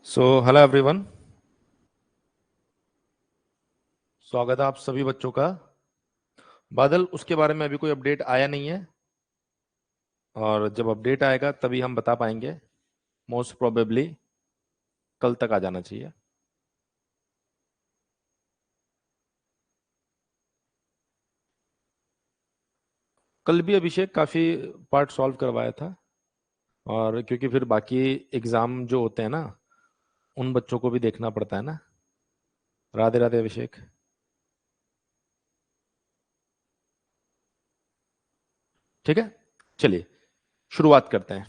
Hello everyone, स्वागत है आप सभी बच्चों का। बादल, उसके बारे में अभी कोई अपडेट आया नहीं है और जब अपडेट आएगा तभी हम बता पाएंगे। मोस्ट प्रोबेबली कल तक आ जाना चाहिए। कल भी अभिषेक काफी पार्ट सॉल्व करवाया था, और क्योंकि फिर बाकी एग्जाम जो होते हैं ना, उन बच्चों को भी देखना पड़ता है ना। राधे राधे अभिषेक। ठीक है, चलिए शुरुआत करते हैं।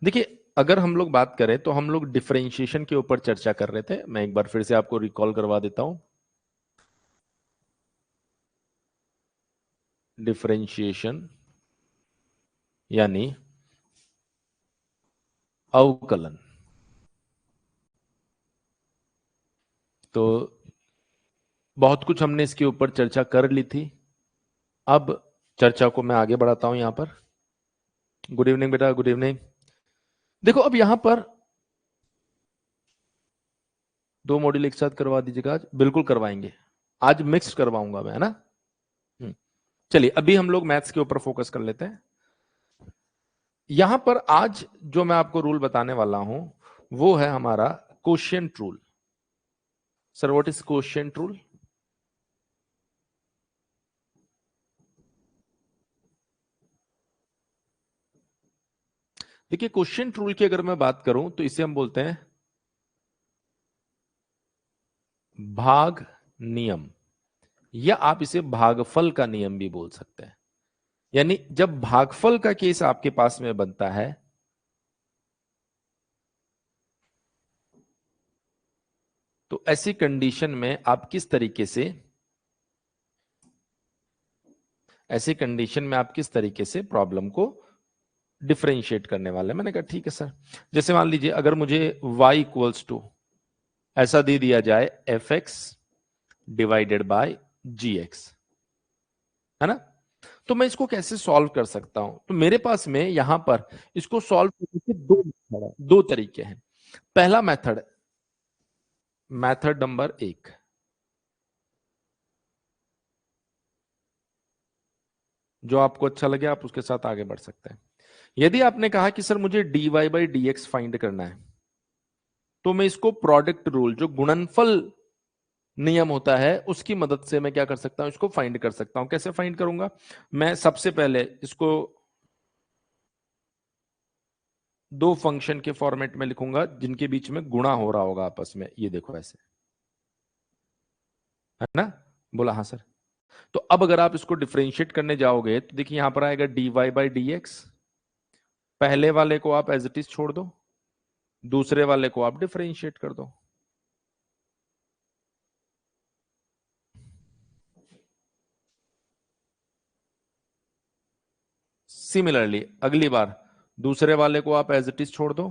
देखिए, अगर हम लोग बात करें तो हम लोग डिफरेंशिएशन के ऊपर चर्चा कर रहे थे। मैं एक बार फिर से आपको रिकॉल करवा देता हूं। डिफरेंशिएशन यानी अवकलन। तो बहुत कुछ हमने इसके ऊपर चर्चा कर ली थी। अब चर्चा को मैं आगे बढ़ाता हूं यहां पर। गुड इवनिंग बेटा, गुड इवनिंग। देखो, अब यहां पर दो मॉड्यूल एक साथ करवा दीजिएगा। आज बिल्कुल करवाएंगे, आज मिक्स करवाऊंगा मैं, है ना। हम्म, चलिए अभी हम लोग मैथ्स के ऊपर फोकस कर लेते हैं। यहां पर आज जो मैं आपको रूल बताने वाला हूं वो है हमारा quotient rule. Sir, what is quotient rule? देखिए, क्वोशिएंट रूल की अगर मैं बात करूं तो इसे हम बोलते हैं भाग नियम, या आप इसे भागफल का नियम भी बोल सकते हैं। यानी जब भागफल का केस आपके पास में बनता है तो ऐसी कंडीशन में आप किस तरीके से प्रॉब्लम को डिफरेंशिएट करने वाले हैं। मैंने कहा ठीक है सर। जैसे मान लीजिए, अगर मुझे y इक्वल्स टू ऐसा दे दिया जाए fx डिवाइडेड बाय gx, है ना, तो मैं इसको कैसे सॉल्व कर सकता हूं? तो मेरे पास में यहां पर इसको सॉल्व करने के दो मेथड है, दो तरीके हैं। पहला मेथड, मेथड नंबर एक, जो आपको अच्छा लगे आप उसके साथ आगे बढ़ सकते हैं। यदि आपने कहा कि सर मुझे dy by d x find करना है, तो मैं इसको प्रोडक्ट रूल, जो गुणनफल नियम होता है, उसकी मदद से मैं क्या कर सकता हूं, इसको फाइंड कर सकता हूं। कैसे फाइंड करूंगा? मैं सबसे पहले इसको दो फंक्शन के फॉर्मेट में लिखूंगा जिनके बीच में गुणा हो रहा होगा आपस में। ये देखो ऐसे, है ना। बोला हाँ सर। तो अब अगर आप इसको डिफरेंशिएट करने जाओगे तो देखिए यहां पर आएगा dy बाई डी एक्स। पहले वाले को आप एज इट इज छोड़ दो, दूसरे वाले को आप डिफरेंशिएट कर दो। सिमिलरली अगली बार दूसरे वाले को आप एज इट इज छोड़ दो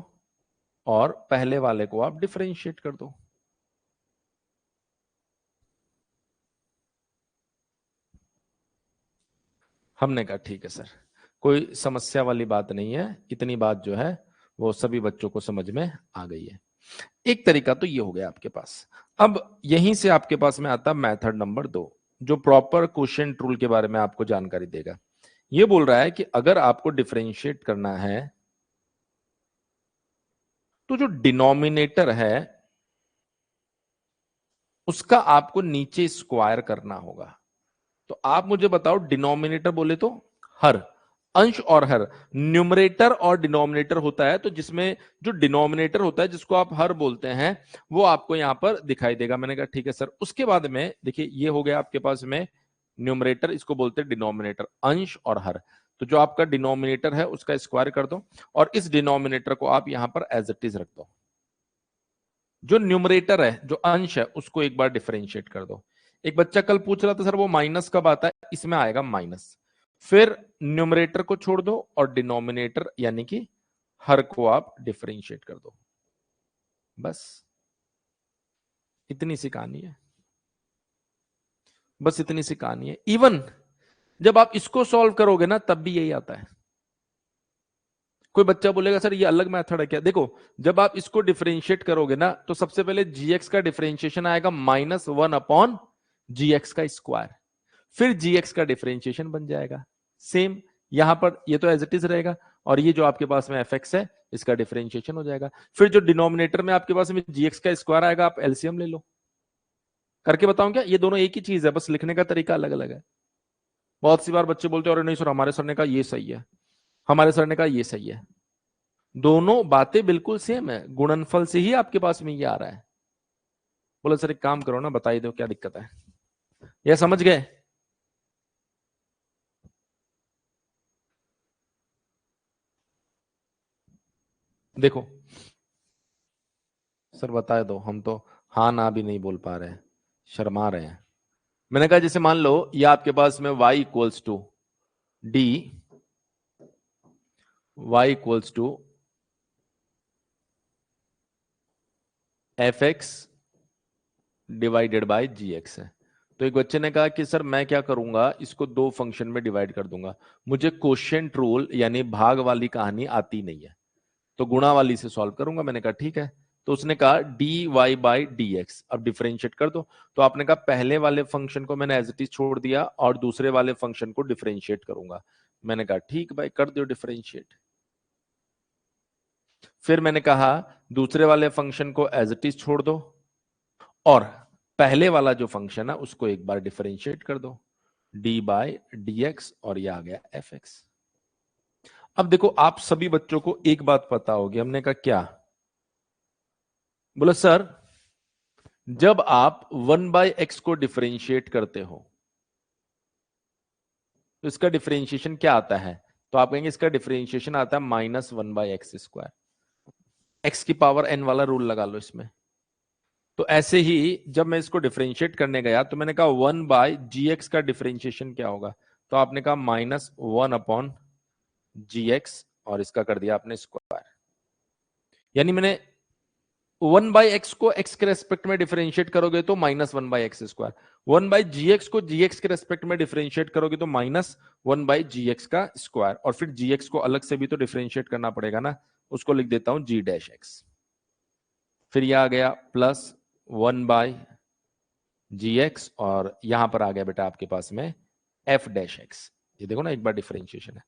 और पहले वाले को आप डिफरेंशिएट कर दो। हमने कहा ठीक है सर, कोई समस्या वाली बात नहीं है। इतनी बात जो है वो सभी बच्चों को समझ में आ गई है। एक तरीका तो ये हो गया आपके पास। अब यहीं से आपके पास में आता मेथड नंबर दो, जो प्रॉपर क्वोशिएंट रूल के बारे में आपको जानकारी देगा। ये बोल रहा है कि अगर आपको डिफरेंशिएट करना है तो जो डिनोमिनेटर है उसका आपको नीचे स्क्वायर करना होगा। तो आप मुझे बताओ, डिनोमिनेटर बोले तो हर, अंश और हर। न्यूमरेटर और डिनोमिनेटर होता है, तो जिसमें जो डिनोमिनेटर होता है जिसको आप हर बोलते हैं वो आपको यहां पर दिखाई देगा। मैंने कहा ठीक है सर। उसके बाद में देखिए ये हो गया आपके पास में न्यूमरेटर, इसको बोलते हैं डिनोमिनेटर, अंश और हर। तो जो आपका डिनोमिनेटर है उसका स्क्वायर कर दो और इस डिनोमिनेटर को आप यहां पर एज इट इज रख दो। जो न्यूमरेटर है, जो अंश है, उसको एक बार डिफरेंशिएट कर दो। एक बच्चा कल पूछ रहा था सर वो माइनस कब आता है, इसमें आएगा माइनस। फिर न्यूमरेटर को छोड़ दो और डिनोमिनेटर यानी कि हर को आप डिफरेंशिएट कर दो। बस इतनी सी कहानी है, बस इतनी सी कहानी है। इवन जब आप इसको सॉल्व करोगे ना तब भी यही आता है। कोई बच्चा बोलेगा सर ये अलग मेथड है क्या? देखो, जब आप इसको डिफरेंशिएट करोगे ना, तो सबसे पहले जीएक्स का डिफरेंशिएशन आएगा -1/gx²। फिर जीएक्स का डिफरेंशिएशन बन जाएगा सेम। यहां पर ये तो एज इट इज रहेगा, और ये जो आपके पास में एफ एक्स है, इसका डिफरेंशिएशन हो जाएगा। फिर जो डिनोमिनेटर में आपके पास में जीएक्स का स्क्वायर आएगा, आप एलसीएम ले लो। करके बताऊं क्या? ये दोनों एक ही चीज है, बस लिखने का तरीका अलग अलग है। बहुत सी बार बच्चे बोलते हैं अरे नहीं सर, हमारे सर ने कहा ये सही है, हमारे सर ने कहा ये सही है। दोनों बातें बिल्कुल सेम है, गुणनफल से ही आपके पास में ये आ रहा है। बोले सर एक काम करो ना, बता ही दो क्या दिक्कत है। यह समझ गए? देखो सर बता दो, हम तो हाँ ना भी नहीं बोल पा रहे हैं, शर्मा रहे हैं। मैंने कहा जैसे मान लो ये आपके पास में y equals to d, y equals to f x divided by g x है। तो एक बच्चे ने कहा कि सर मैं क्या करूंगा, इसको दो फंक्शन में डिवाइड कर दूंगा, मुझे क्वोशिएंट रूल यानी भाग वाली कहानी आती नहीं है, तो गुणा वाली से सॉल्व करूंगा। मैंने कहा ठीक है। तो उसने कहा d y by d x, अब डिफरेंशिएट कर दो। तो आपने कहा पहले वाले फंक्शन को मैंने एज इट इज छोड़ दिया और दूसरे वाले फंक्शन को डिफरेंशिएट करूंगा। मैंने कहा ठीक भाई, कर दो डिफरेंशिएट। फिर मैंने कहा दूसरे वाले फंक्शन को एज इट इज छोड़ दो और पहले वाला जो फंक्शन है उसको एक बार डिफरेंशिएट कर दो, डी बाय डी एक्स, और ये आ गया एफ एक्स। अब देखो आप सभी बच्चों को एक बात पता होगी, हमने कहा क्या? बोला सर जब आप 1/x को डिफरेंशिएट करते हो तो इसका डिफरेंशिएशन क्या आता है? तो आप कहेंगे इसका डिफरेंशिएशन आता है -1/x²। एक्स की पावर n वाला रूल लगा लो इसमें। तो ऐसे ही जब मैं इसको डिफरेंशिएट करने गया तो मैंने कहा 1/gx का डिफरेंशिएशन क्या होगा? तो आपने कहा -1/gx, और इसका कर दिया आपने स्क्वायर। यानी मैंने 1/x को x के रेस्पेक्ट में डिफरेंशिएट करोगे तो -1/x²। 1/gx को gx के रेस्पेक्ट में डिफरेंशिएट करोगे तो -1/gx का स्क्वायर, और फिर gx को अलग से भी तो डिफरेंशिएट करना पड़ेगा ना, उसको लिख देता हूं g-x। फिर यह आ गया +1/gx, और यहां पर आ गया बेटा आपके पास में f-x। ये देखो ना, एक बार डिफरेंशिएशन है,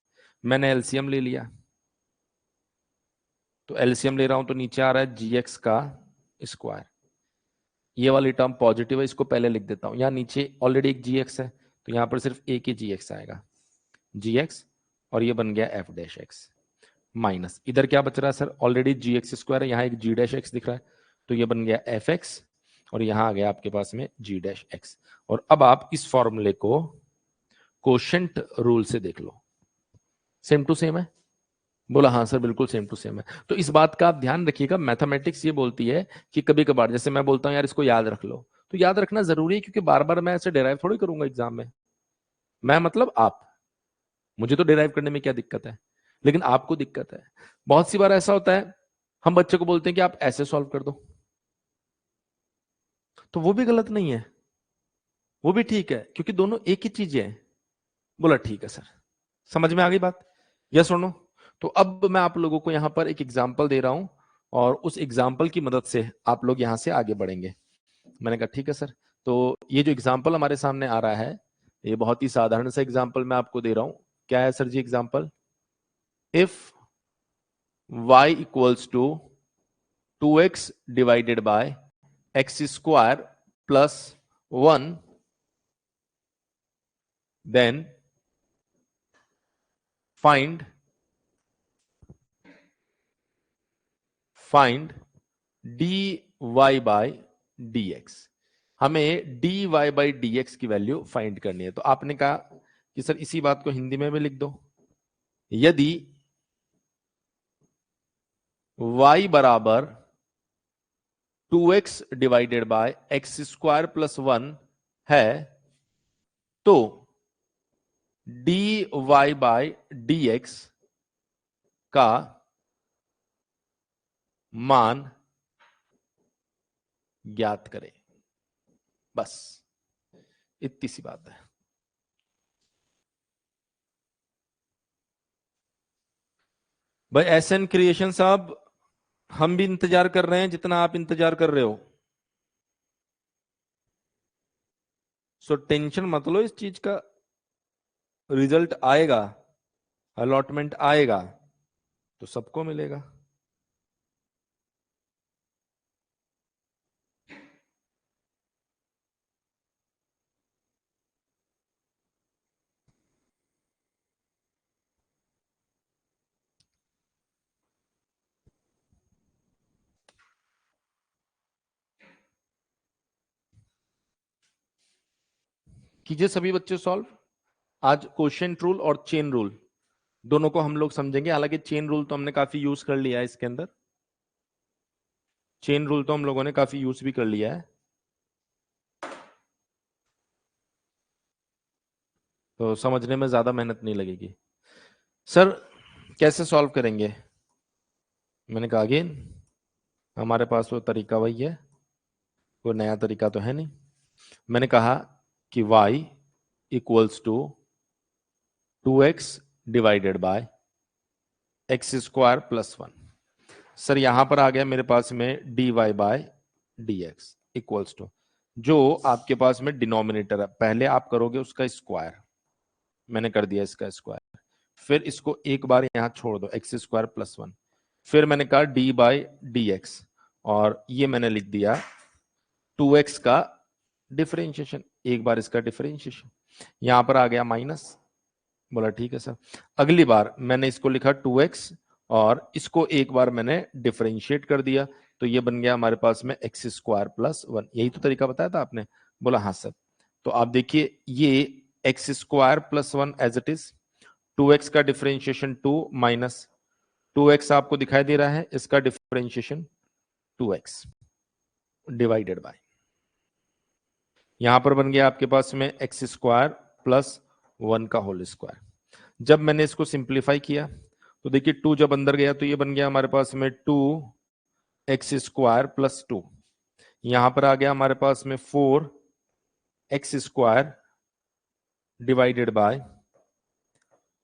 मैंने एलसीएम ले लिया। तो एलसीएम ले रहा हूं तो नीचे आ रहा है gx का स्क्वायर। ये वाली टर्म पॉजिटिव है, इसको पहले लिख देता हूं। यहां नीचे ऑलरेडी एक gx है, तो यहां पर सिर्फ एक ही gx आएगा, gx, और ये बन गया f-x माइनस, इधर क्या बच रहा है सर? ऑलरेडी gx² है, यहाँ एक g-x दिख रहा है, तो ये बन गया f(x), और यहां आ गया आपके पास में g-x। और अब आप इस फॉर्मूले को कोशेंट रूल से देख लो, सेम टू सेम है। बोला हाँ सर बिल्कुल सेम टू सेम है। तो इस बात का आप ध्यान रखिएगा, मैथमेटिक्स ये बोलती है कि कभी कभार जैसे मैं बोलता हूँ यार इसको याद रख लो, तो याद रखना जरूरी है, क्योंकि बार बार मैं ऐसे डिराइव थोड़ी करूंगा एग्जाम में। मैं मतलब आप, मुझे तो डिराइव करने में क्या दिक्कत है, लेकिन आपको दिक्कत है। बहुत सी बार ऐसा होता है, हम बच्चे को बोलते हैं कि आप ऐसे सॉल्व कर दो, तो वो भी गलत नहीं है, वो भी ठीक है, क्योंकि दोनों एक ही चीजें हैं। बोला ठीक है सर, समझ में आ गई बात? यस सुनो। तो अब मैं आप लोगों को यहां पर एक एग्जाम्पल दे रहा हूं, और उस एग्जाम्पल की मदद से आप लोग यहां से आगे बढ़ेंगे। मैंने कहा ठीक है सर। तो ये जो एग्जाम्पल हमारे सामने आ रहा है, ये बहुत ही साधारण सा एग्जाम्पल मैं आपको दे रहा हूं। क्या है sir ji example? If y equals to 2x divided by x² plus 1, then find dy by dx। हमें dy बाई dx की वैल्यू फाइंड करनी है। तो आपने कहा कि सर इसी बात को हिंदी में भी लिख दो। यदि y बराबर 2x divided by x² plus 1 है, तो dy बाय dx का मान ज्ञात करें। बस इतनी सी बात है। भाई एसएन क्रिएशन साहब, हम भी इंतजार कर रहे हैं जितना आप इंतजार कर रहे हो। सो टेंशन मत लो इस चीज का, रिजल्ट आएगा, अलॉटमेंट आएगा तो सबको मिलेगा। कीजिए सभी बच्चे सॉल्व। आज क्वोशिएंट रूल और चेन रूल दोनों को हम लोग समझेंगे। हालांकि चेन रूल तो हमने काफी यूज कर लिया है इसके अंदर, चेन रूल तो हम लोगों ने काफी यूज भी कर लिया है, तो समझने में ज्यादा मेहनत नहीं लगेगी। सर कैसे सॉल्व करेंगे? मैंने कहा अगेन, हमारे पास वो तरीका वही है, कोई नया तरीका तो है नहीं। मैंने कहा कि y equals to 2x divided by x square plus 1। Sir यहां पर आ गया मेरे पास में dy by dx equals to, जो आपके पास में डिनोमिनेटर है पहले आप करोगे उसका स्क्वायर, मैंने कर दिया इसका स्क्वायर, फिर इसको एक बार यहां छोड़ दो एक्स स्क्वायर प्लस 1, फिर मैंने कहा डी बाई डी एक्स, और ये मैंने लिख दिया 2x का डिफरेंशिएशन, एक बार इसका डिफरेंशिएशन, यहां पर आ गया माइनस, बोला ठीक है सर। अगली बार मैंने इसको लिखा 2x और इसको एक बार मैंने डिफरेंशिएट कर दिया, तो ये बन गया हमारे पास में एक्स स्क्वायर प्लस 1। यही तो तरीका बताया था आपने? बोला हाँ सर। तो आप देखिए ये x square plus 1 as it is, 2x का डिफरेंशिएशन 2 माइनस 2x आपको दिखाई दे रहा है, इसका डिफरेंशिएशन 2x डिवाइडेड बाय, यहां पर बन गया आपके पास में एक्स स्क्वायर प्लस 1 का होल स्क्वायर। जब मैंने इसको सिंप्लीफाई किया तो देखिए 2 जब अंदर गया तो ये बन गया हमारे पास में 2x स्क्वायर प्लस 2, यहां पर आ गया हमारे पास में 4x square divided by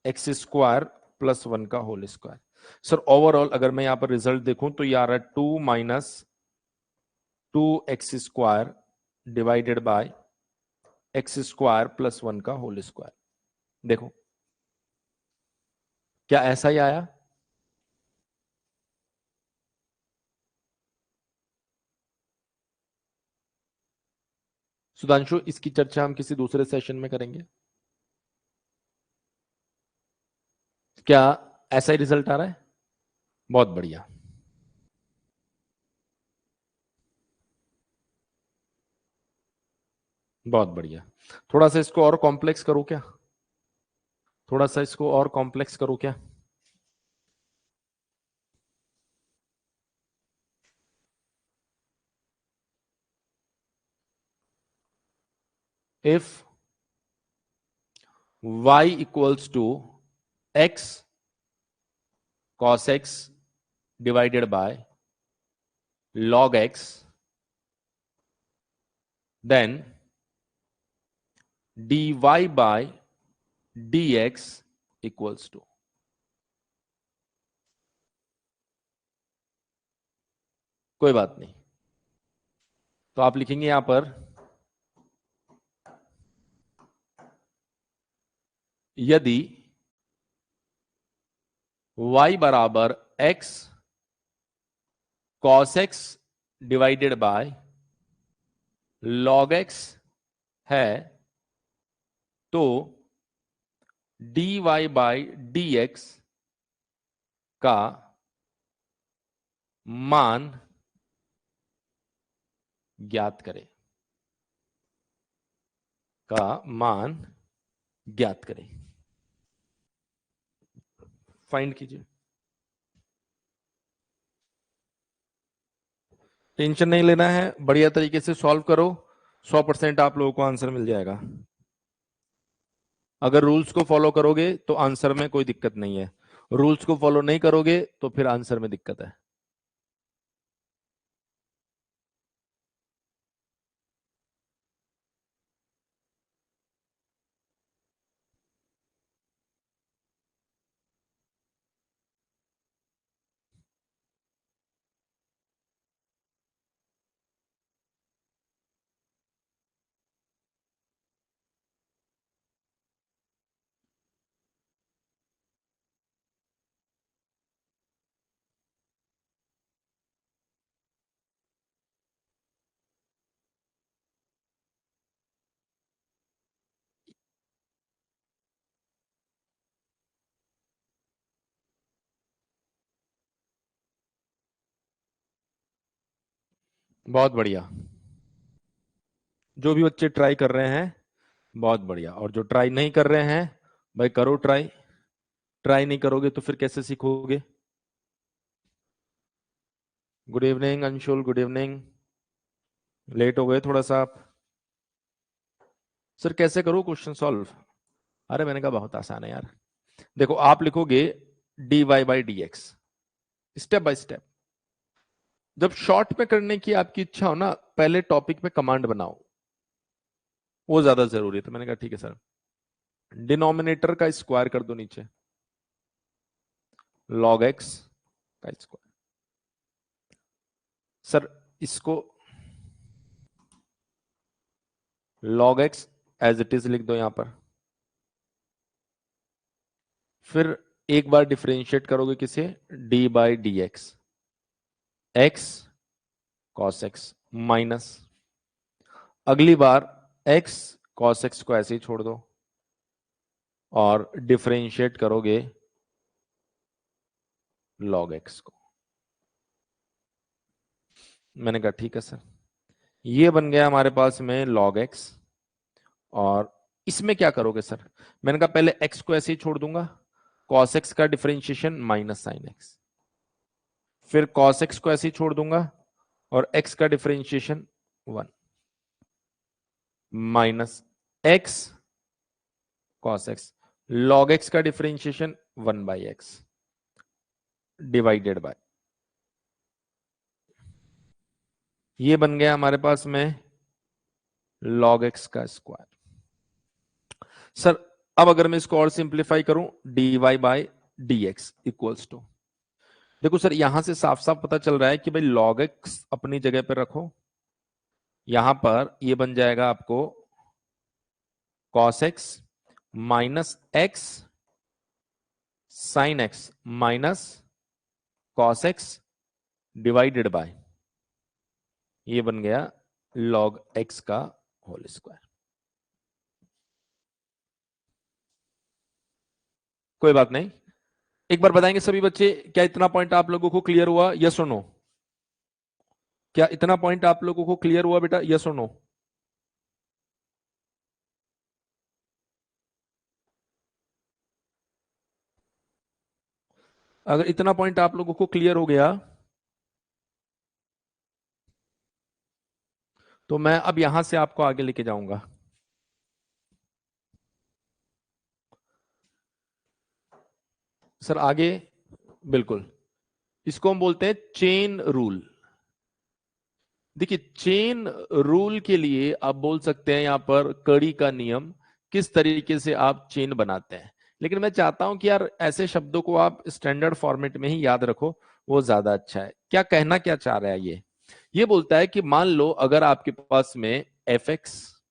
x square plus 1 का होल स्क्वायर। सर ओवरऑल अगर मैं यहां पर रिजल्ट देखूं तो ये आ रहा है 2 minus 2x square divided by x square plus 1 का होल स्क्वायर। देखो क्या ऐसा ही आया? सुधांशु इसकी चर्चा हम किसी दूसरे सेशन में करेंगे। क्या ऐसा ही रिजल्ट आ रहा है? बहुत बढ़िया। बहुत बढ़िया। थोड़ा सा इसको और कॉम्प्लेक्स करो क्या? थोड़ा सा इसको और कॉम्प्लेक्स करो क्या? If y equals to x cos x divided by log x, then dy by dx equals to, कोई बात नहीं, तो आप लिखेंगे यहां पर यदि y बराबर x cos x divided by log x है तो dy बाय dx का मान ज्ञात करें, का मान ज्ञात करें, फाइंड कीजिए। टेंशन नहीं लेना है, बढ़िया तरीके से सॉल्व करो, 100% आप लोगों को आंसर मिल जाएगा। अगर रूल्स को फॉलो करोगे तो आंसर में कोई दिक्कत नहीं है, रूल्स को फॉलो नहीं करोगे तो फिर आंसर में दिक्कत है। बहुत बढ़िया। जो भी बच्चे ट्राई कर रहे हैं बहुत बढ़िया, और जो ट्राई नहीं कर रहे हैं भाई करो ट्राई। ट्राई नहीं करोगे तो फिर कैसे सीखोगे। Good evening Anshul, good evening. Late हो गए थोड़ा सा आप। सर कैसे करूं क्वेश्चन सॉल्व। अरे मैंने कहा बहुत आसान है यार। देखो आप लिखोगे dy by d x, step by step. जब शॉर्ट में करने की आपकी इच्छा हो ना, पहले टॉपिक में कमांड बनाओ, वो ज्यादा जरूरी है। तो मैंने कहा ठीक है सर। डिनोमिनेटर का स्क्वायर कर दो नीचे, log x का स्क्वायर। सर इसको log x as it is लिख दो यहां पर। फिर एक बार डिफरेंशिएट करोगे किसे, D by d x, x cos x minus, अगली बार x cos x को ऐसे ही छोड़ दो और डिफरेंशिएट करोगे log x को। मैंने कहा ठीक है सर। ये बन गया हमारे पास में log x, और इसमें क्या करोगे सर। मैंने कहा पहले x को ऐसे ही छोड़ दूंगा, cos x का डिफरेंशिएशन माइनस साइन x, फिर cos x को ऐसे ही छोड़ दूंगा और x का differentiation 1 minus x cos x, log x का differentiation 1 by x divided by, ये बन गया हमारे पास में log x का स्क्वायर। सर अब अगर मैं इसको और सिंप्लीफाई करूं, dy by d x equals to, देखो सर यहां से साफ साफ पता चल रहा है कि भाई log x अपनी जगह पर रखो, यहां पर ये बन जाएगा आपको cos x minus x sine x minus cos x divided by, ये बन गया log x का होल स्क्वायर। कोई बात नहीं, एक बार बताएंगे सभी बच्चे, क्या इतना पॉइंट आप लोगों को क्लियर हुआ, यस और नो। क्या इतना पॉइंट आप लोगों को क्लियर हुआ बेटा, यस और नो। अगर इतना पॉइंट आप लोगों को क्लियर हो गया तो मैं अब यहां से आपको आगे लेके जाऊंगा। सर आगे, बिल्कुल, इसको हम बोलते हैं चेन रूल। देखिए चेन रूल के लिए आप बोल सकते हैं यहां पर कड़ी का नियम, किस तरीके से आप चेन बनाते हैं। लेकिन मैं चाहता हूं कि यार ऐसे शब्दों को आप स्टैंडर्ड फॉर्मेट में ही याद रखो, वो ज्यादा अच्छा है। क्या कहना क्या चाह रहा है ये बोलता है कि मान लो अगर आपके पास में एफ एक्स,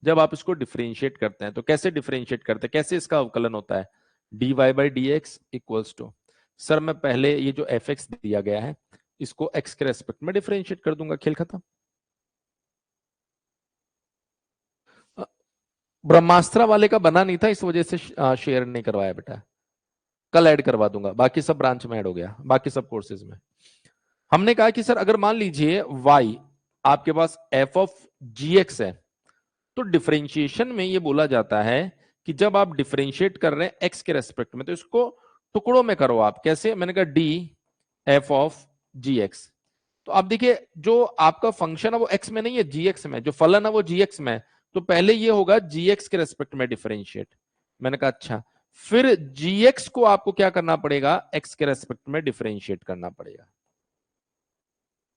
जब आप इसको डिफरेंशिएट करते हैं तो कैसे डिफरेंशिएट करते हैं, कैसे इसका अवकलन होता है, d y by d x equals to, sir मैं पहले ये जो एफ एक्स दिया गया है इसको एक्स के रेस्पेक्ट में डिफरेंशिएट कर दूंगा, खेल खत्म। ब्रह्मास्त्र वाले का बना नहीं था, इस वजह से शेयर नहीं करवाया बेटा, कल ऐड करवा दूंगा, बाकी सब ब्रांच में ऐड हो गया, बाकी सब कोर्सेज में। हमने कहा कि सर अगर मान लीजिए y आपके पास f ऑफ जी एक्स है, तो डिफरेंशिएशन में ये बोला जाता है कि जब आप डिफरेंशिएट कर रहे हैं x के रेस्पेक्ट में तो इसको टुकड़ों में करो आप। कैसे, मैंने कहा d f of g x. तो आप देखिए जो आपका फंक्शन है वो x में नहीं है, जी एक्स में, जो फलन है वो जी एक्स में है, तो पहले ये होगा जी एक्स के रेस्पेक्ट में डिफरेंशिएट। मैंने कहा अच्छा, फिर जी एक्स को आपको क्या करना पड़ेगा, x के रेस्पेक्ट में डिफरेंशिएट करना पड़ेगा,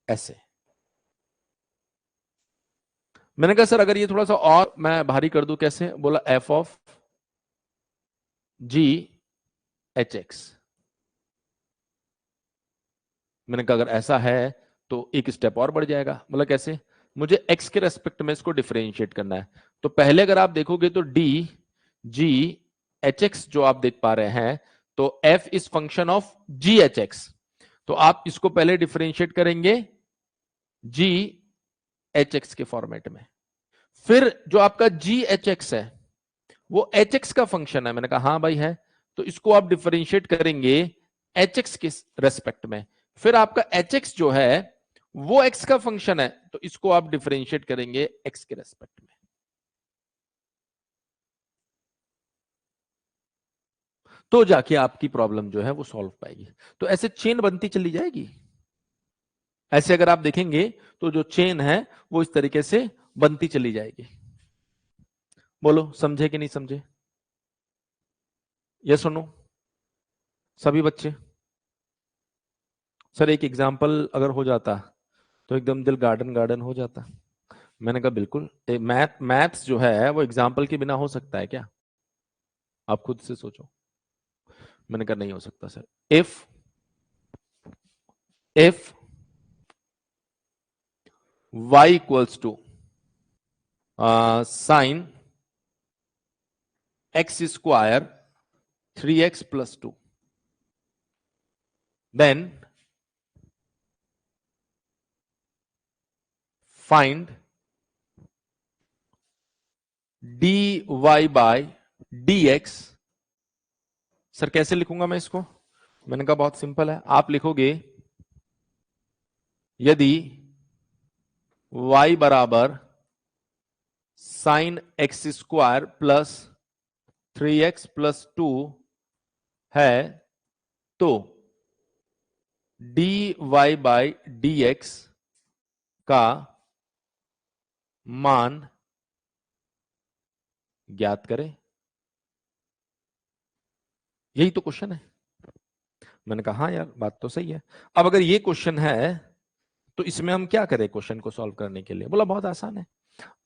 ऐसे। मैंने कहा सर अगर ये थोड़ा सा और मैं भारी कर दूं कैसे, बोला F of ji H x. मैंने कहा अगर ऐसा है तो एक स्टेप और बढ़ जाएगा, बोला कैसे, मुझे एक्स के रेस्पेक्ट में इसको डिफरेंशिएट करना है। तो पहले अगर आप देखोगे तो डी जी एच एक्स जो आप देख पा रहे हैं, तो F is function of ji H x, तो आप इसको पहले डिफरेंशिएट करेंगे जी एच एक्स के फॉर्मेट में। फिर जो आपका जी एच एक्स है वो एच एक्स का फंक्शन है, मैंने कहा हाँ भाई है, तो इसको आप डिफरेंशिएट करेंगे एच एक्स के रेस्पेक्ट में। फिर आपका एच एक्स जो है वो x का फंक्शन है, तो इसको आप डिफरेंशिएट करेंगे x के रेस्पेक्ट में। तो जाके आपकी प्रॉब्लम जो है वो सॉल्व पाएगी। तो ऐसे चेन बनती चली जाएगी। ऐसे अगर आप देखेंगे तो जो चेन है वो इस तरीके से बनती चली जाएगी। बोलो समझे कि नहीं समझे? ये सुनो सभी बच्चे। सर एक एग्जाम्पल अगर हो जाता तो एकदम दिल गार्डन गार्डन हो जाता। मैंने कहा बिल्कुल। मैथ्स जो है वो एग्जाम्पल के बिना हो सकता है क्या? आप खुद से सोचो। मैंने कहा नहीं हो सकता sir. If y equals to sine x square 3x plus 2, then find dy by dx। Sir कैसे लिखूंगा मैं इसको? मैंने कहा बहुत सिंपल है, आप लिखोगे यदि y बराबर sine x square plus 3x plus 2 है तो dy बाई dx का मान ज्ञात करें। यही तो क्वेश्चन है। मैंने कहा हाँ यार बात तो सही है। अब अगर ये क्वेश्चन है तो इसमें हम क्या करें क्वेश्चन को सॉल्व करने के लिए? बोला बहुत आसान है,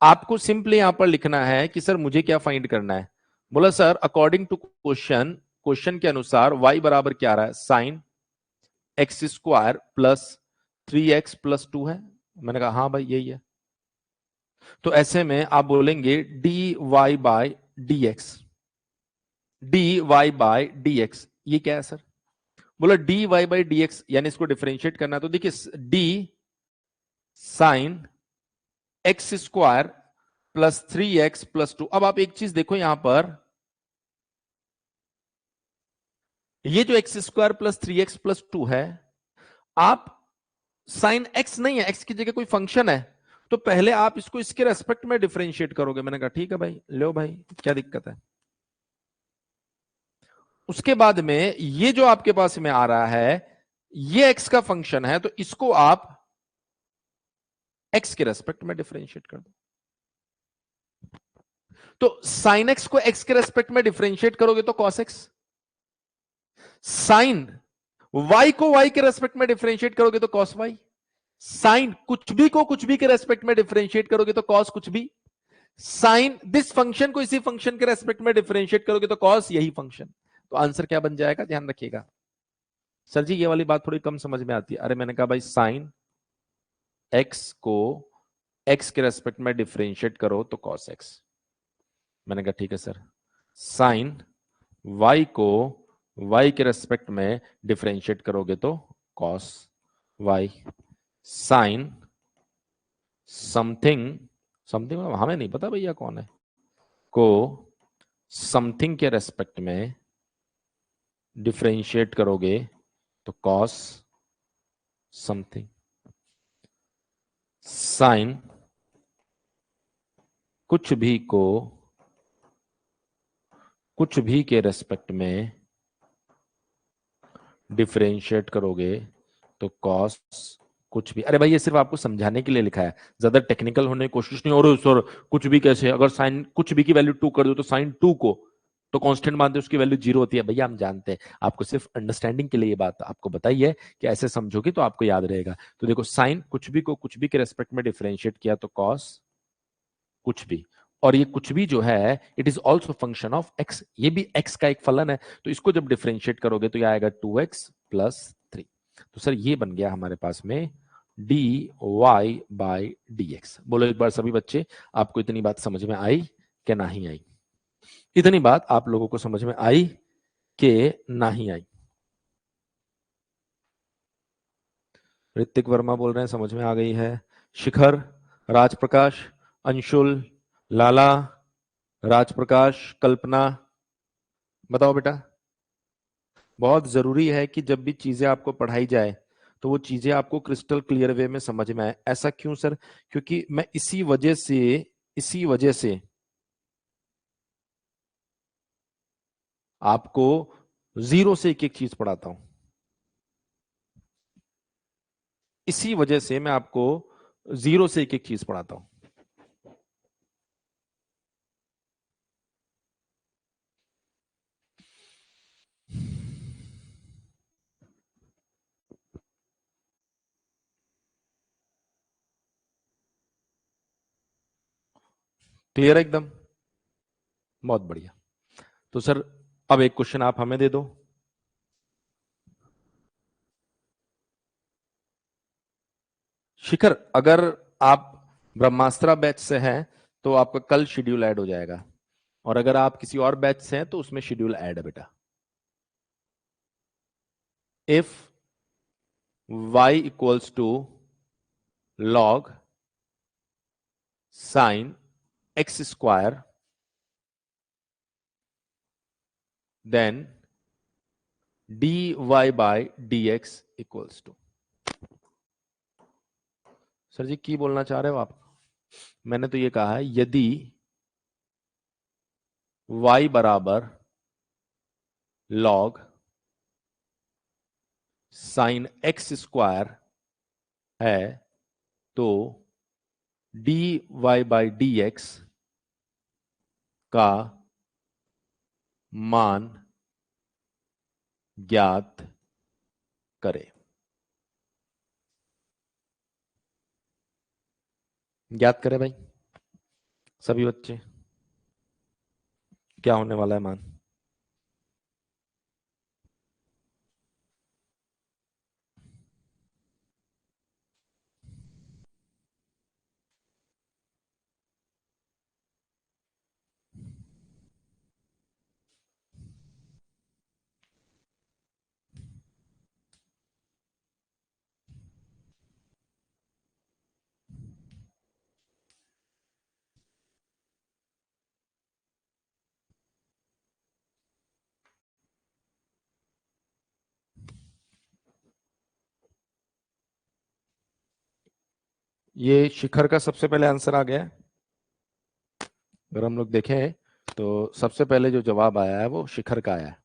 आपको सिंपली यहां पर लिखना है कि सर मुझे क्या फाइंड करना है। बोला sir according to question, question के अनुसार y बराबर क्या आ रहा है? Sine x square plus 3x plus 2 है। मैंने कहा हाँ भाई यही है। तो ऐसे में आप बोलेंगे dy by dx, dy by dx ये क्या है सर? बोला dy बाई dx यानी इसको डिफरेंशिएट करना है। तो देखिए d sine x square plus 3x plus 2। अब आप एक चीज देखो यहां पर, ये जो x square plus 3x plus 2 है, आप साइन x नहीं है, x की जगह कोई फंक्शन है, तो पहले आप इसको इसके रेस्पेक्ट में डिफरेंशिएट करोगे। मैंने कहा ठीक है भाई, लो भाई क्या दिक्कत है। उसके बाद में ये जो आपके पास में आ रहा है ये x का फंक्शन है, तो इसको आप x के रेस्पेक्ट में डिफरेंशिएट कर दो। तो साइन x को x के रेस्पेक्ट में डिफरेंशिएट करोगे तो cos x, साइन y को y के रेस्पेक्ट में डिफरेंशिएट करोगे तो cos y, साइन कुछ भी को कुछ भी के रेस्पेक्ट में डिफरेंशिएट करोगे तो cos कुछ भी, साइन दिस फंक्शन को इसी फंक्शन के रेस्पेक्ट में डिफरेंशिएट करोगे तो cos यही फंक्शन। तो आंसर क्या बन जाएगा? ध्यान रखिएगा। सर जी ये वाली बात थोड़ी कम समझ में आती है। अरे मैंने कहा भाई साइन x को x के रेस्पेक्ट में डिफरेंशिएट करो तो cos x। मैंने कहा ठीक है सर। साइन y को y के रेस्पेक्ट में डिफरेंशिएट करोगे तो cos y, sine something, something हमें नहीं पता भैया कौन है, को समथिंग के रेस्पेक्ट में डिफरेंशिएट करोगे तो cos समथिंग, साइन कुछ भी को कुछ भी के रेस्पेक्ट में डिफरेंशिएट करोगे तो cos कुछ भी। अरे भाई ये सिर्फ आपको समझाने के लिए लिखा है, ज्यादा टेक्निकल होने की कोशिश नहीं। और सर कुछ भी कैसे? अगर साइन कुछ भी की वैल्यू 2 कर दो तो साइन 2 को तो कांस्टेंट मानते उसकी वैल्यू 0 होती है। भैया हम जानते हैं, आपको सिर्फ अंडरस्टैंडिंग के लिए ये बात आपको बताई है कि ऐसे समझोगे तो आपको याद रहेगा। तो देखो साइन कुछ भी को कुछ भी के रेस्पेक्ट में डिफरेंशिएट किया तो cos कुछ भी, और ये कुछ भी जो है it is also function of x, ये भी x का एक फलन है। तो इसको जब डिफरेंशिएट करोगे तो ये आएगा 2x प्लस 3। तो सर ये बन गया हमारे पास में dy बाई dx। बोलो एक बार सभी बच्चे, आपको इतनी बात समझ में आई कि नहीं आई? इतनी बात आप लोगों को समझ में आई कि नहीं आई? ऋतिक वर्मा बोल रहे हैं समझ में आ गई है। शिखर, राजप्रकाश, अंशुल, लाला, राजप्रकाश, कल्पना, बताओ बेटा। बहुत जरूरी है कि जब भी चीजें आपको पढ़ाई जाए तो वो चीजें आपको क्रिस्टल क्लियर वे में समझ में आए। ऐसा क्यों सर? क्योंकि मैं इसी वजह से आपको जीरो से एक एक चीज पढ़ाता हूं। इसी वजह से मैं आपको जीरो से एक एक चीज पढ़ाता हूं। क्लियर है एकदम? बहुत बढ़िया। तो सर अब एक क्वेश्चन आप हमें दे दो। शिखर, अगर आप ब्रह्मास्त्र बैच से हैं तो आपका कल शेड्यूल ऐड हो जाएगा, और अगर आप किसी और बैच से हैं तो उसमें शेड्यूल ऐड है बेटा। If y equals to log sine x square, then dy by dx equals to. Sir ji की बोलना चाह रहे हो आप? मैंने तो ये कहा है यदि y बराबर log साइन एक्स स्क्वायर है तो dy बाय dx का मान ज्ञात करें। ज्ञात करें भाई सभी बच्चे। क्या होने वाला है मान? ये शिखर का सबसे पहले आंसर आ गया है। अगर हम लोग देखें तो सबसे पहले जो जवाब आया है वो शिखर का आया है।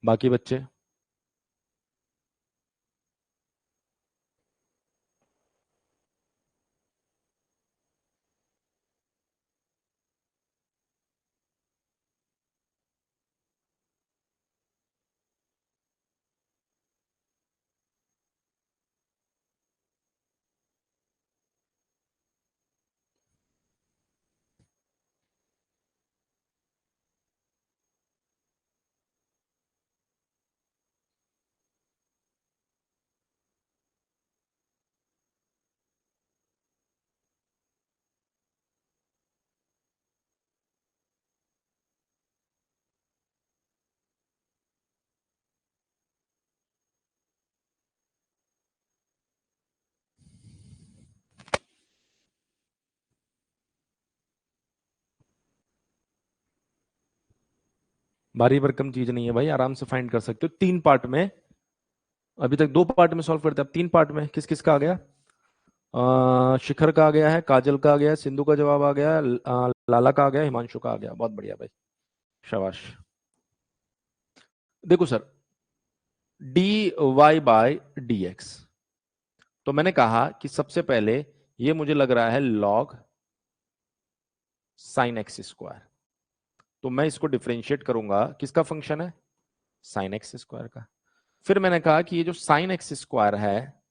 बाकी बच्चे? भारी भरकम चीज नहीं है भाई, आराम से फाइंड कर सकते हो 3 पार्ट में। अभी तक 2 पार्ट में सॉल्व करते हैं, अब 3 पार्ट में। किस किस का आ गया? शिखर का आ गया है, काजल का आ गया है, सिंधु का जवाब आ गया है, लाला का आ गया, हिमांशु का आ गया। बहुत बढ़िया भाई, शाबाश। देखो सर, dy बाय dx, तो मैंने कहा कि सबसे पहले ये मुझे लग रहा है log साइन एक्स स्क्वायर, तो मैं इसको डिफरेंशिएट करूंगा। किसका फंक्शन है? साइन एक्स स्क्वायर का। फिर मैंने कहा कि ये जो साइन एक्स स्क्वायर है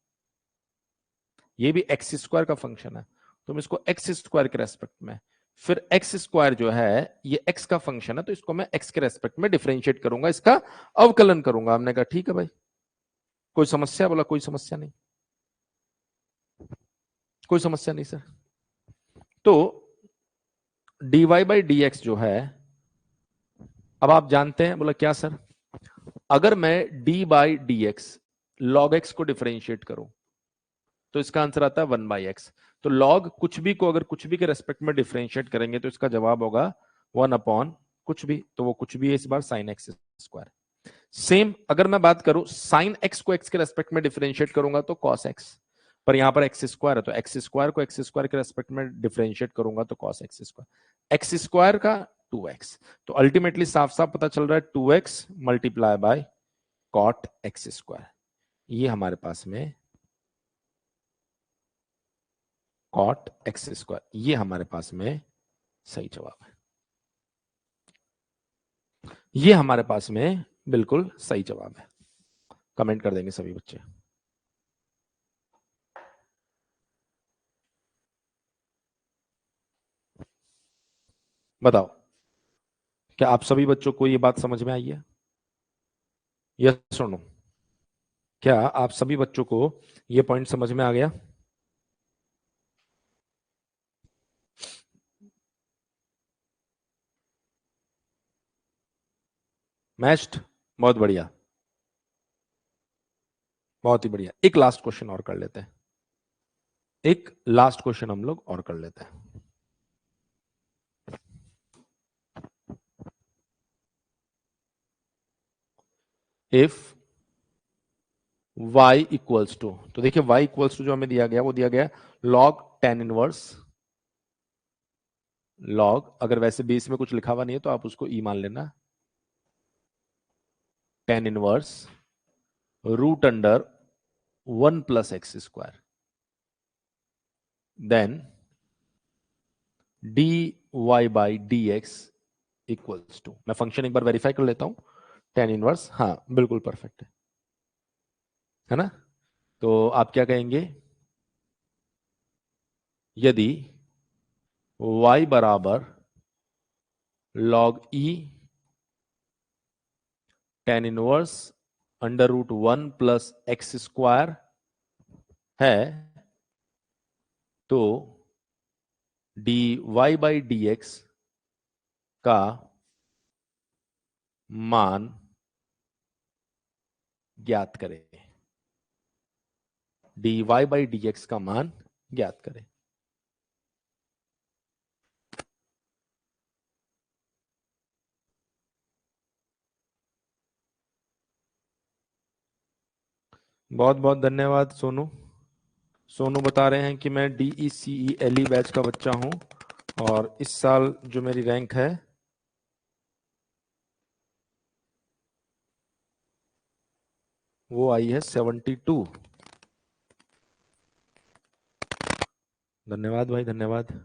ये भी एक्स स्क्वायर का फंक्शन है, तो मैं इसको एक्स स्क्वायर के रेस्पेक्ट में, फिर एक्स स्क्वायर जो है ये एक्स का फंक्शन है तो इसको मैं एक्स के रेस्पेक्ट में डिफरेंशिएट करूंगा, इसका अवकलन करूंगा। हमने कहा ठीक है भाई, कोई समस्या? बोला कोई समस्या नहीं, कोई समस्या नहीं सर। तो dy बाई dx जो है, अब आप जानते हैं। बोला क्या सर? अगर मैं d by d x log x को डिफरेंशिएट करूं तो इसका आंसर आता है 1/x। तो लॉग कुछ भी को अगर कुछ भी के रेस्पेक्ट में डिफरेंशिएट करेंगे तो इसका जवाब होगा 1 अपॉन कुछ भी, तो वो कुछ भी है इस बार साइन एक्स स्क्वायर। सेम अगर मैं बात करूं साइन एक्स को एक्स के रेस्पेक्ट में डिफरेंशिएट करूंगा तो कॉस एक्स, पर यहां पर एक्स स्क्वायर है तो एक्स स्क्वायर को एक्स स्क्वायर के रेस्पेक्ट में डिफरेंशिएट करूंगा तो cos x square, x square का 2x, तो अल्टीमेटली साफ साफ पता चल रहा है 2x multiply by cot x square, ये हमारे पास में कॉट एक्स स्क्वायर, ये हमारे पास में सही जवाब है, ये हमारे पास में बिल्कुल सही जवाब है। कमेंट कर देंगे सभी बच्चे। बताओ क्या आप सभी बच्चों को ये बात समझ में आई है? यस सुनो, क्या आप सभी बच्चों को ये पॉइंट समझ में आ गया? मैच्ड, बहुत बढ़िया, बहुत ही बढ़िया। एक लास्ट क्वेश्चन और कर लेते हैं, एक लास्ट क्वेश्चन हम लोग और कर लेते हैं। इफ y इक्वल्स टू, तो देखिए y इक्वल्स टू जो हमें दिया गया वो दिया गया log tan इनवर्स log, अगर वैसे बेस में कुछ लिखा हुआ नहीं है तो आप उसको ई मान लेना, tan inverse root under 1 plus x square, then dy by dx equals to, मैं फंक्शन एक बार वेरीफाई कर लेता हूं, tan इनवर्स, हाँ बिल्कुल परफेक्ट है ना? तो आप क्या कहेंगे, यदि y बराबर log e tan inverse under root 1 plus x square है तो dy बाई dx का मान ज्ञात करें, dy बाई dx का मान ज्ञात करें। बहुत बहुत धन्यवाद सोनू। सोनू बता रहे हैं कि मैं DECELE बैच का बच्चा हूं और इस साल जो मेरी रैंक है वो आई है 72। धन्यवाद भाई, धन्यवाद।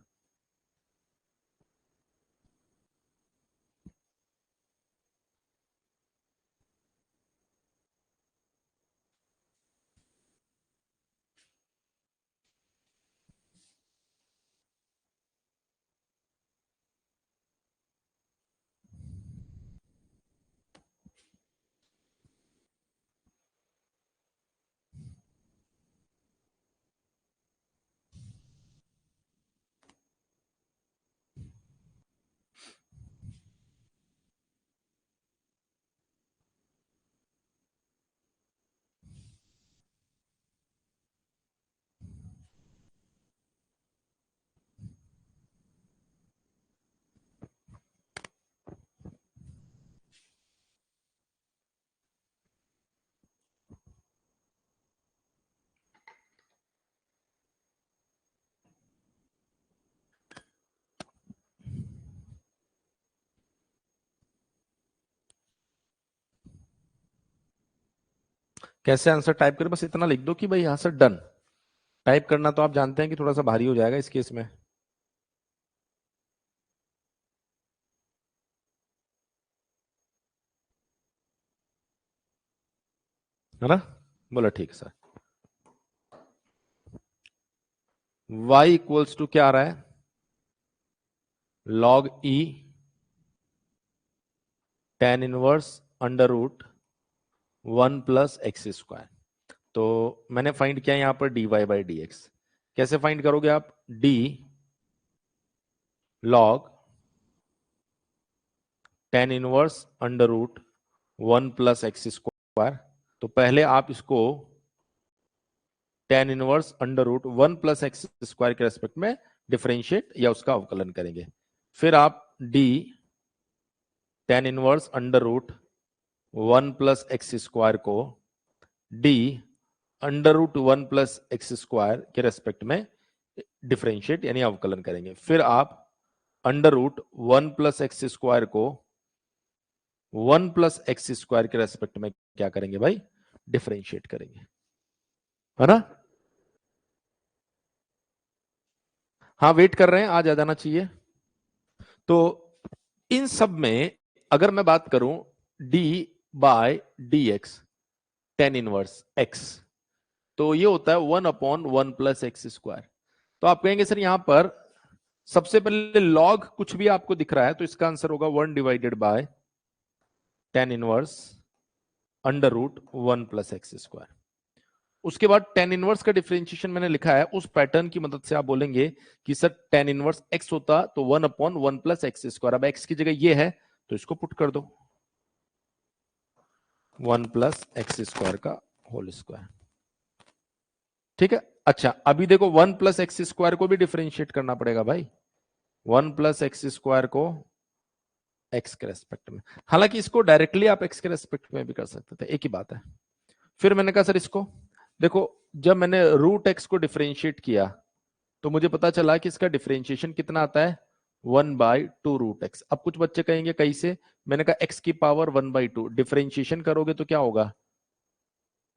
कैसे आंसर टाइप करें, बस इतना लिख दो कि भाई यहां से डन। टाइप करना तो आप जानते हैं कि थोड़ा सा भारी हो जाएगा इस केस में, है ना? बोला ठीक सर। y इक्वल्स टू क्या आ रहा है, log e tan inverse under root 1 plus x square, तो मैंने फाइंड किया यहां पर dy बाई डी एक्स। कैसे फाइंड करोगे आप, d log tan inverse under root 1 plus x square, तो पहले आप इसको tan inverse under root 1 plus x square के रेस्पेक्ट में डिफरेंशिएट या उसका अवकलन करेंगे, फिर आप d tan inverse under root one plus x square को d under root one plus x square के रेस्पेक्ट में डिफरेंशिएट यानी अवकलन करेंगे। फिर आप under root one plus x square को वन प्लस एक्स स्क्वायर के रेस्पेक्ट में क्या करेंगे भाई, डिफरेंशिएट करेंगे, है ना। हाँ वेट कर रहे हैं, आज आ जाना चाहिए। तो इन सब में अगर मैं बात करूं d by d x tan inverse x, तो ये होता है 1/1 प्लस एक्स स्क्वायर। तो आप कहेंगे सर यहां पर सबसे पहले लॉग कुछ भी आपको दिख रहा है तो इसका आंसर होगा 1 divided by tan inverse under root 1 plus x square. उसके बाद टेन इनवर्स का डिफरेंशिएशन मैंने लिखा है, उस पैटर्न की मदद से आप बोलेंगे कि सर टेन इनवर्स x होता तो 1/1 प्लस एक्स स्क्वायर। अब x की जगह ये है तो इसको पुट कर दो 1 प्लस एक्स स्क्वायर का होल स्क्वायर, ठीक है। अच्छा अभी देखो 1 प्लस एक्स स्क्वायर को भी डिफरेंशिएट करना पड़ेगा भाई, 1 प्लस एक्स स्क्वायर को x के रेस्पेक्ट में। हालांकि इसको डायरेक्टली आप x के रेस्पेक्ट में भी कर सकते थे, एक ही बात है। फिर मैंने कहा सर इसको देखो, जब मैंने रूट एक्स को डिफरेंशिएट किया तो मुझे पता चला कि इसका डिफरेंशिएशन कितना आता है 1/2 रूट एक्स। अब कुछ बच्चे कहेंगे कैसे, मैंने कहा x की पावर 1/2 डिफरेंशिएशन करोगे तो क्या होगा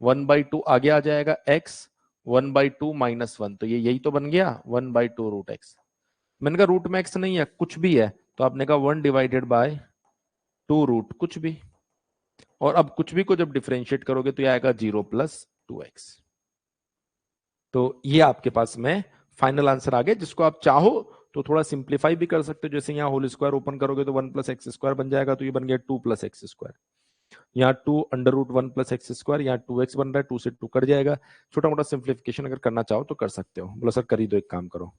1/2 आगे आ जाएगा x 1/2 माइनस 1, तो ये यही तो बन गया 1/2 रूट एक्स। मैंने कहा रूट में x नहीं है कुछ भी है, तो आपने कहा 1 डिवाइडेड बाय 2 रूट कुछ भी, और अब कुछ भी को जब डिफरेंशिएट करोगे तो ये आएगा 0 प्लस 2x। तो ये आपके पास में फाइनल आंसर आ गया, जिसको आप चाहो तो थोड़ा सिंप्लीफाई भी कर सकते हो। जैसे यहाँ होल स्क्वायर ओपन करोगे तो 1 प्लस एक्स स्क्वायर बन जाएगा, तो ये बन गया 2 प्लस एक्स स्क्वायर। यहाँ 2 under root 1 plus x square, यहाँ 2x बन रहा है, 2 से 2 कट जाएगा। छोटा मोटा सिंप्लीफिकेशन अगर करना चाहो तो कर सकते हो। बोला सर कर ही दो, एक काम करो।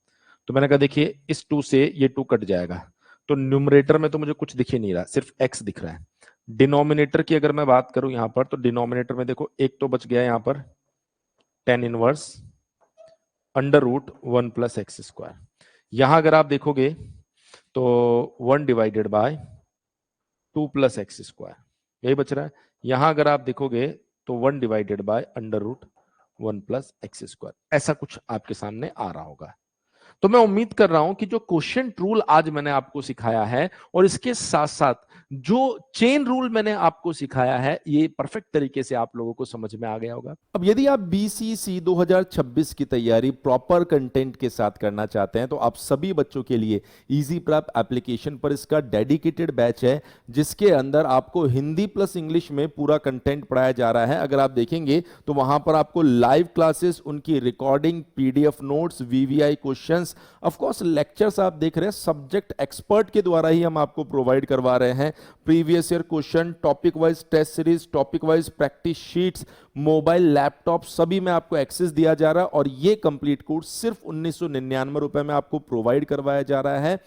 तो मैंने कहा देखिए इस 2 से ये 2 कट जाएगा, तो न्यूमरेटर में तो मुझे कुछ दिख ही नहीं रहा, सिर्फ x दिख रहा है। डिनोमिनेटर की अगर मैं बात करूं यहाँ पर, तो डिनोमिनेटर में देखो एक तो बच गया यहाँ पर tan inverse under root 1 plus x square. यहां अगर आप देखोगे तो 1 divided by 2 plus x square यही बच रहा है। यहां अगर आप देखोगे तो 1 divided by under root 1 plus x square, ऐसा कुछ आपके सामने आ रहा होगा। तो मैं उम्मीद कर रहा हूं कि जो क्वोशिएंट रूल आज मैंने आपको सिखाया है और इसके साथ साथ जो चेन रूल मैंने आपको सिखाया है, ये परफेक्ट तरीके से आप लोगों को समझ में आ गया होगा। अब यदि आप बीसीसी 2026 की तैयारी प्रॉपर कंटेंट के साथ करना चाहते हैं तो आप सभी बच्चों के लिए इजी प्रेप एप्लीकेशन पर इसका डेडिकेटेड बैच है, जिसके अंदर आपको हिंदी प्लस इंग्लिश में पूरा कंटेंट पढ़ाया जा रहा है। अगर आप देखेंगे तो वहां पर आपको लाइव क्लासेस, उनकी recording, PDF notes, VVI questions, of course lectures आप देख रहे हैं सब्जेक्ट एक्सपर्ट के द्वारा ही हम आपको प्रोवाइड करवा रहे हैं। Previous year question, topic wise test series, topic wise practice sheets, mobile, laptop सभी में आपको एक्सेस दिया जा रहा है, और ये कंप्लीट कोर्स सिर्फ 1999 रुपए में आपको प्रोवाइड करवाया जा रहा है।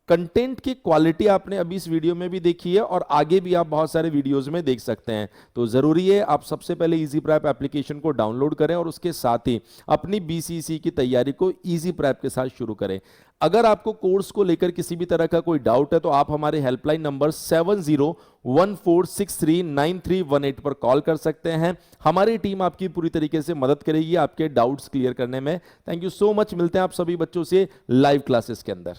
कंटेंट की क्वालिटी आपने अभी इस वीडियो में भी देखी है और आगे भी आप बहुत सारे वीडियोस में देख सकते हैं। तो जरूरी है आप सबसे पहले इजी प्रेप एप्लीकेशन को डाउनलोड करें और उसके साथ ही अपनी बीसीसी की तैयारी को इजी प्रेप के साथ शुरू करें। अगर आपको कोर्स को लेकर किसी भी तरह का कोई डाउट है तो आप हमारे हेल्पलाइन नंबर 7014639318 पर कॉल कर सकते हैं। हमारी टीम आपकी पूरी तरीके से मदद करेगी आपके डाउट्स क्लियर करने में। Thank you so much. मिलते हैं आप सभी बच्चों से लाइव क्लासेस के अंदर।